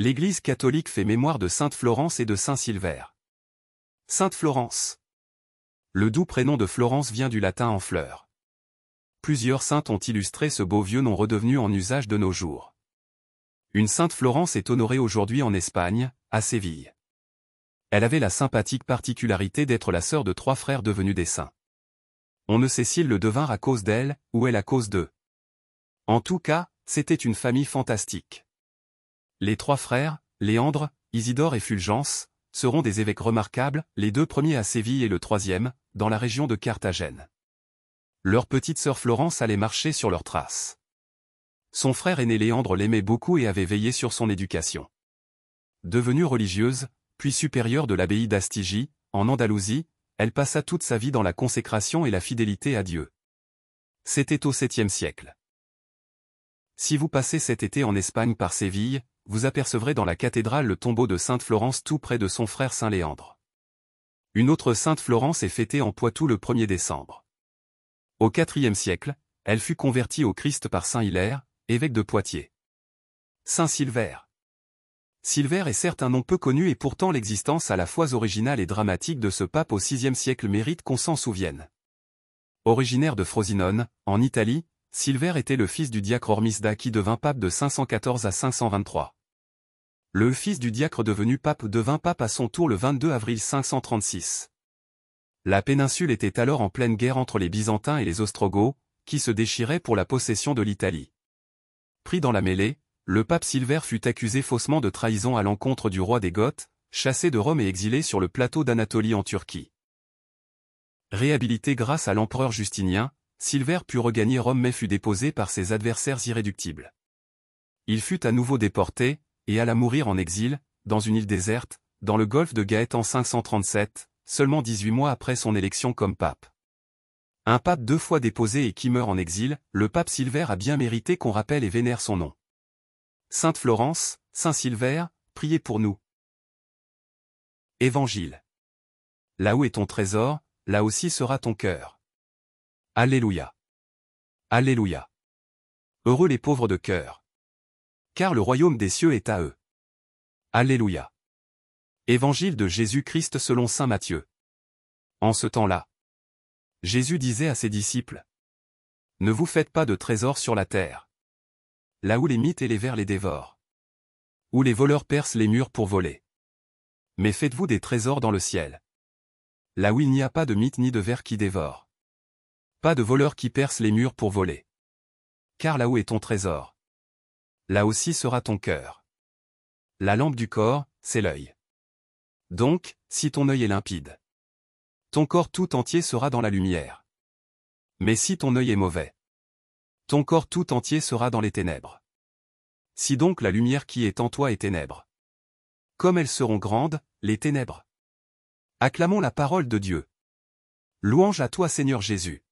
L'Église catholique fait mémoire de sainte Florence et de saint Silvère. Sainte Florence. Le doux prénom de Florence vient du latin en fleur. Plusieurs saintes ont illustré ce beau vieux nom redevenu en usage de nos jours. Une sainte Florence est honorée aujourd'hui en Espagne, à Séville. Elle avait la sympathique particularité d'être la sœur de 3 frères devenus des saints. On ne sait s'ils le devinrent à cause d'elle, ou elle à cause d'eux. En tout cas, c'était une famille fantastique. Les 3 frères, Léandre, Isidore et Fulgence, seront des évêques remarquables, les 2 premiers à Séville et le 3e, dans la région de Carthagène. Leur petite sœur Florence allait marcher sur leurs traces. Son frère aîné Léandre l'aimait beaucoup et avait veillé sur son éducation. Devenue religieuse, puis supérieure de l'abbaye d'Astigie, en Andalousie, elle passa toute sa vie dans la consécration et la fidélité à Dieu. C'était au 7e siècle. Si vous passez cet été en Espagne par Séville, vous apercevrez dans la cathédrale le tombeau de sainte Florence tout près de son frère saint Léandre. Une autre sainte Florence est fêtée en Poitou le 1er décembre. Au IVe siècle, elle fut convertie au Christ par saint Hilaire, évêque de Poitiers. Saint Silvère. Silvère est certes un nom peu connu et pourtant l'existence à la fois originale et dramatique de ce pape au VIe siècle mérite qu'on s'en souvienne. Originaire de Frosinone, en Italie, Silvère était le fils du diacre Ormisda qui devint pape de 514 à 523. Le fils du diacre devenu pape devint pape à son tour le 22 avril 536. La péninsule était alors en pleine guerre entre les Byzantins et les Ostrogoths, qui se déchiraient pour la possession de l'Italie. Pris dans la mêlée, le pape Silvère fut accusé faussement de trahison à l'encontre du roi des Goths, chassé de Rome et exilé sur le plateau d'Anatolie en Turquie. Réhabilité grâce à l'empereur Justinien, Silvère put regagner Rome mais fut déposé par ses adversaires irréductibles. Il fut à nouveau déporté, et alla mourir en exil, dans une île déserte, dans le golfe de Gaète en 537, seulement 18 mois après son élection comme pape. Un pape 2 fois déposé et qui meurt en exil, le pape Silvère a bien mérité qu'on rappelle et vénère son nom. Sainte Florence, Saint Silvère, priez pour nous. Évangile. Là où est ton trésor, là aussi sera ton cœur. Alléluia. Alléluia. Heureux les pauvres de cœur. Car le royaume des cieux est à eux. Alléluia. Évangile de Jésus-Christ selon saint Matthieu. En ce temps-là, Jésus disait à ses disciples: Ne vous faites pas de trésors sur la terre, là où les mythes et les vers les dévorent, où les voleurs percent les murs pour voler. Mais faites-vous des trésors dans le ciel, là où il n'y a pas de mythes ni de vers qui dévorent, pas de voleurs qui percent les murs pour voler. Car là où est ton trésor, là aussi sera ton cœur. La lampe du corps, c'est l'œil. Donc, si ton œil est limpide, ton corps tout entier sera dans la lumière. Mais si ton œil est mauvais, ton corps tout entier sera dans les ténèbres. Si donc la lumière qui est en toi est ténèbres, comme elles seront grandes, les ténèbres. Acclamons la parole de Dieu. Louange à toi Seigneur Jésus.